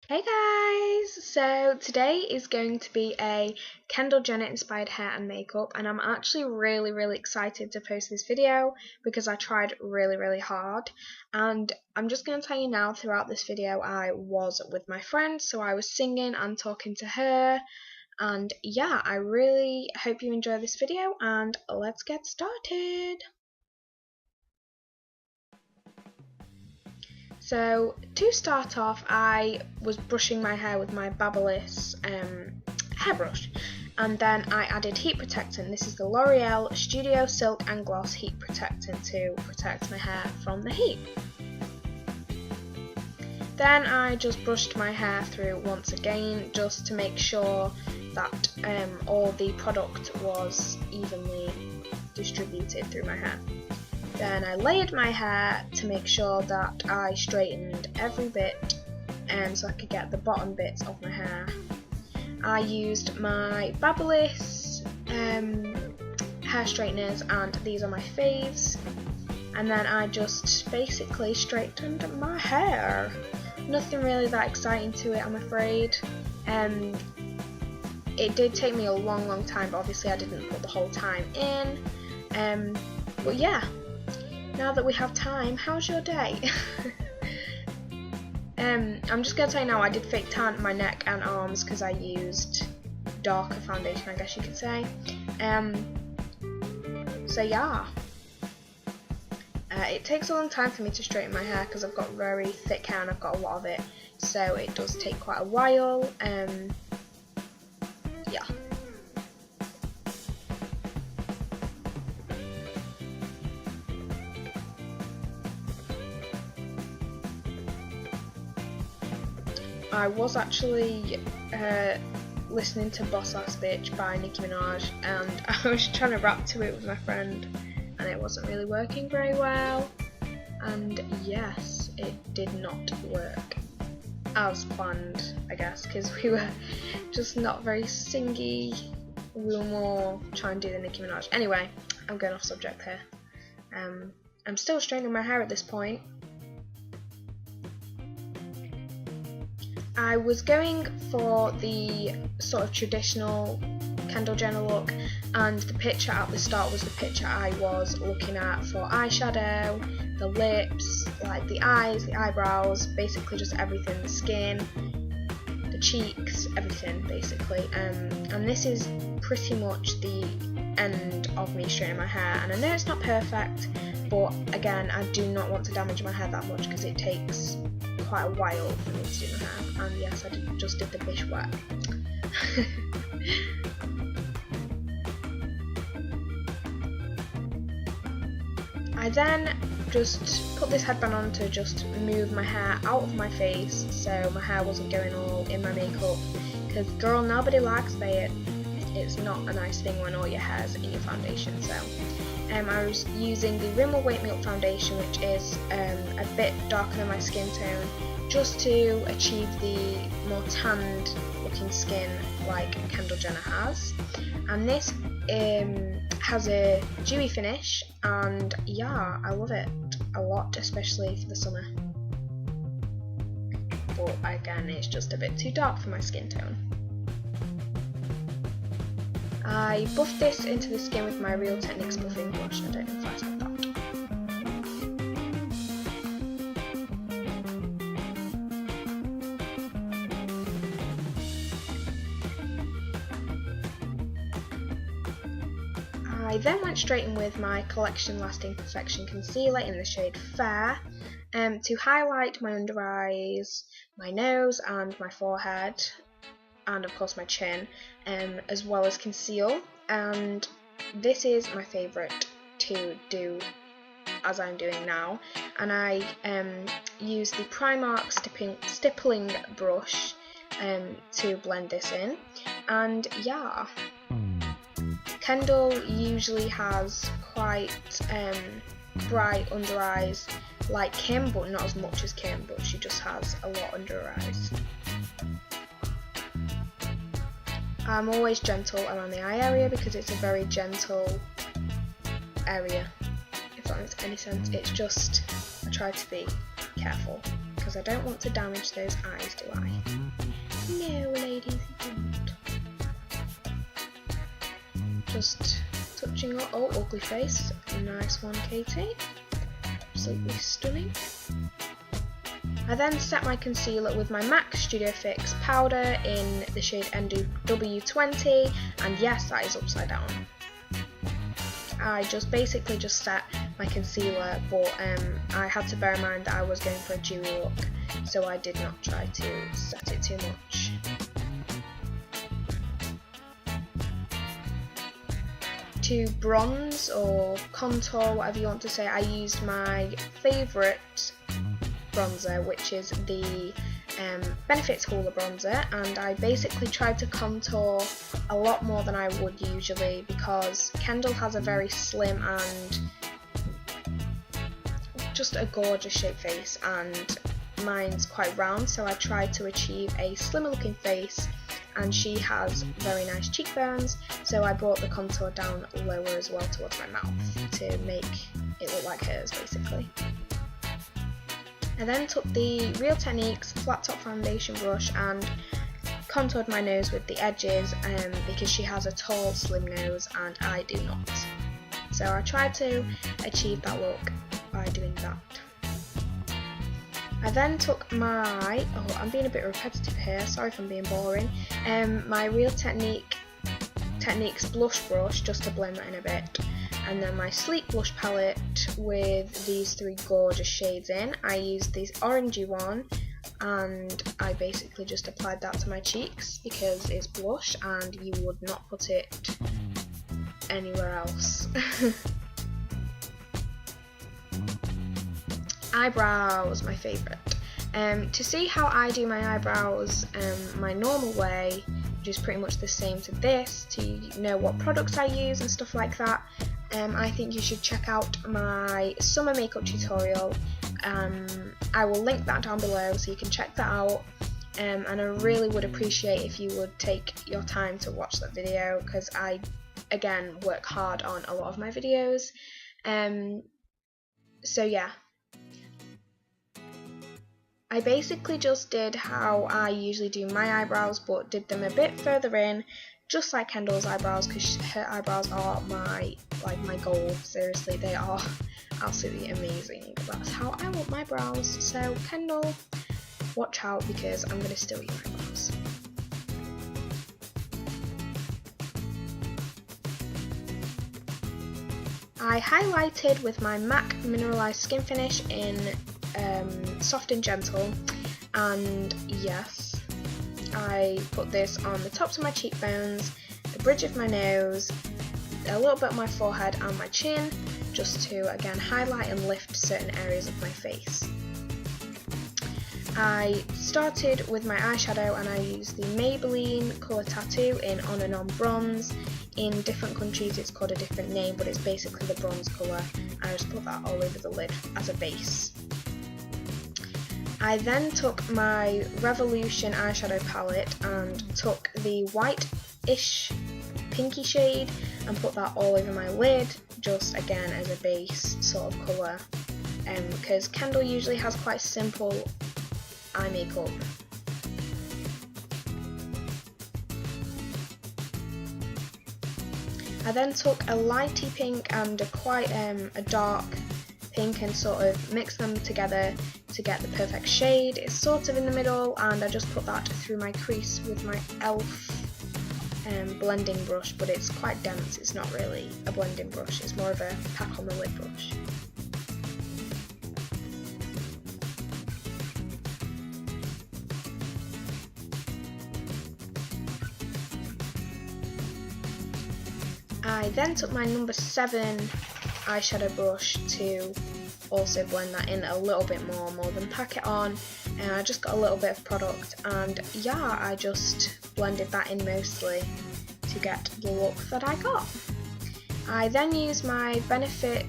Hey guys! So today is going to be a Kendall Jenner inspired hair and makeup, and I'm actually really excited to post this video because I tried really hard, and I'm just going to tell you now, throughout this video I was with my friend, so I was singing and talking to her, and yeah, I really hope you enjoy this video, and let's get started. So to start off, I was brushing my hair with my Babyliss hairbrush, and then I added heat protectant. This is the L'Oreal Studio Silk and Gloss Heat Protectant to protect my hair from the heat. Then I just brushed my hair through once again, just to make sure that all the product was evenly distributed through my hair. Then I layered my hair to make sure that I straightened every bit so I could get the bottom bits of my hair. I used my Babyliss hair straighteners, and these are my faves. And then I just basically straightened my hair. Nothing really that exciting to it, I'm afraid. It did take me a long time, but obviously I didn't put the whole time in. But yeah. Now that we have time, how's your day? I'm just going to tell you now, I did fake tan my neck and arms because I used darker foundation, I guess you could say. So yeah. It takes a long time for me to straighten my hair because I've got very thick hair and I've got a lot of it. So it does take quite a while. Yeah. I was actually listening to Boss Ass Bitch by Nicki Minaj, and I was trying to rap to it with my friend, and it wasn't really working very well, and yes, it did not work as planned, I guess, because we were just not very singy. We were more trying to do the Nicki Minaj. Anyway, I'm going off subject here. I'm still straightening my hair at this point. I was going for the sort of traditional Kendall Jenner look, and the picture at the start was the picture I was looking at for eyeshadow, the lips, like the eyes, the eyebrows, basically just everything, the skin, the cheeks, everything basically. And this is pretty much the end of me straightening my hair, and I know it's not perfect, but again, I do not want to damage my hair that much because it takes quite a while for me to do my hair, and yes, I just did the bish work. I then just put this headband on to just move my hair out of my face so my hair wasn't going all in my makeup, because girl, nobody likes that. It's not a nice thing when all your hair's in your foundation. So I was using the Rimmel Weight Milk foundation, which is a bit darker than my skin tone, just to achieve the more tanned looking skin like Kendall Jenner has. And this has a dewy finish, and yeah, I love it a lot, especially for the summer. But again, it's just a bit too dark for my skin tone. I buffed this into the skin with my Real Techniques buffing brush. I don't know if I said that. I then went straight in with my Collection Lasting Perfection Concealer in the shade Fair to highlight my under eyes, my nose and my forehead, and of course my chin, as well as conceal. And this is my favourite to do as I'm doing now, and I use the Primark stippling brush to blend this in. And yeah, Kendall usually has quite bright under eyes like Kim, but not as much as Kim, but she just has a lot under her eyes. I'm always gentle around the eye area because it's a very gentle area, if that makes any sense. It's just, I try to be careful because I don't want to damage those eyes, do I? No, ladies, you don't. Just touching your ugly face. Nice one, Katie. Absolutely stunning. I then set my concealer with my MAC Studio Fix powder in the shade NW20, and yes, that is upside down. I basically just set my concealer, but I had to bear in mind that I was going for a dewy look, so I did not try to set it too much. To bronze or contour, whatever you want to say, I used my favourite bronzer, which is the Benefits Hoola bronzer, and I basically tried to contour a lot more than I would usually because Kendall has a very slim and just a gorgeous shaped face, and mine's quite round, so I tried to achieve a slimmer looking face, and she has very nice cheekbones, so I brought the contour down lower as well towards my mouth to make it look like hers basically. I then took the Real Techniques flat top foundation brush and contoured my nose with the edges because she has a tall, slim nose and I do not. So I tried to achieve that look by doing that. I then took my, I'm being a bit repetitive here, sorry if I'm being boring, my Real Techniques blush brush just to blend that in a bit. And then my Sleek blush palette with these three gorgeous shades in. I used this orangey one and I basically just applied that to my cheeks because it's blush and you would not put it anywhere else. Eyebrows, my favourite. To see how I do my eyebrows my normal way, which is pretty much the same to this, to know what products I use and stuff like that, I think you should check out my summer makeup tutorial. I will link that down below so you can check that out, and I really would appreciate if you would take your time to watch that video because I again work hard on a lot of my videos. So yeah, I basically just did how I usually do my eyebrows, but did them a bit further in, just like Kendall's eyebrows, because her eyebrows are my goal. Seriously, they are absolutely amazing. That's how I want my brows. So Kendall, watch out because I'm going to steal your eyebrows. I highlighted with my MAC Mineralized Skin Finish in Soft and Gentle, and yes, I put this on the tops of my cheekbones, the bridge of my nose, a little bit on my forehead and my chin, just to again highlight and lift certain areas of my face. I started with my eyeshadow and I used the Maybelline Colour Tattoo in On and On Bronze. In different countries it's called a different name, but it's basically the bronze colour. I just put that all over the lid as a base. I then took my Revolution eyeshadow palette and took the white-ish pinky shade and put that all over my lid, just again as a base sort of colour, because Kendall usually has quite simple eye makeup. I then took a lighty pink and a dark pink and sort of mixed them together to get the perfect shade. It's sort of in the middle, and I just put that through my crease with my e.l.f. Blending brush, but it's quite dense. It's not really a blending brush, it's more of a pack on the lid brush. I then took my number 7 eyeshadow brush to also blend that in a little bit more than pack it on, and I just got a little bit of product, and yeah, I just blended that in mostly to get the look that I got. I then used my Benefit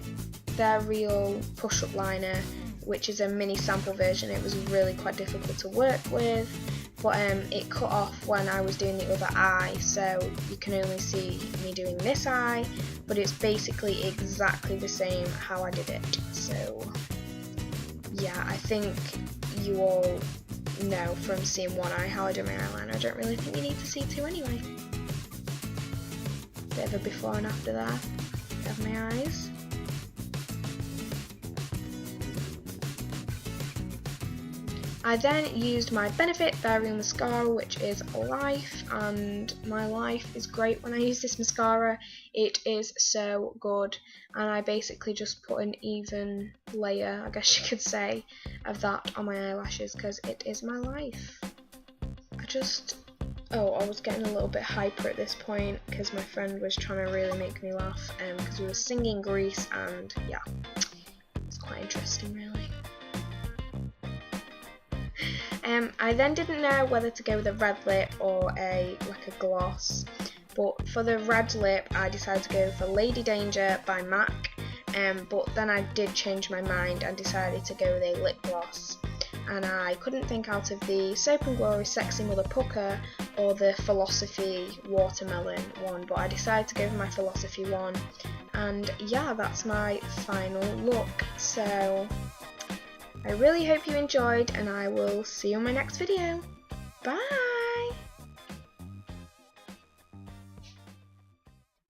They're Real push-up liner, which is a mini sample version. It was really quite difficult to work with, but it cut off when I was doing the other eye, so you can only see me doing this eye, but it's basically exactly the same how I did it. So yeah, I think you all know from seeing one eye how I do my eyeliner. I don't really think you need to see two anyway. Bit of a before and after there of my eyes. I then used my Benefit Varying Mascara, which is Life, and my life is great when I use this mascara. It is so good, and I basically just put an even layer, I guess you could say, of that on my eyelashes because it is my life. I was getting a little bit hyper at this point because my friend was trying to really make me laugh because we were singing Grease, and yeah, it's quite interesting really. I then didn't know whether to go with a red lip or a gloss, but for the red lip I decided to go for Lady Danger by MAC, but then I did change my mind and decided to go with a lip gloss, and I couldn't think out of the Soap & Glory Sexy Mother Pucker or the Philosophy Watermelon one, but I decided to go for my Philosophy one, and yeah, that's my final look. So I really hope you enjoyed, and I will see you on my next video. Bye!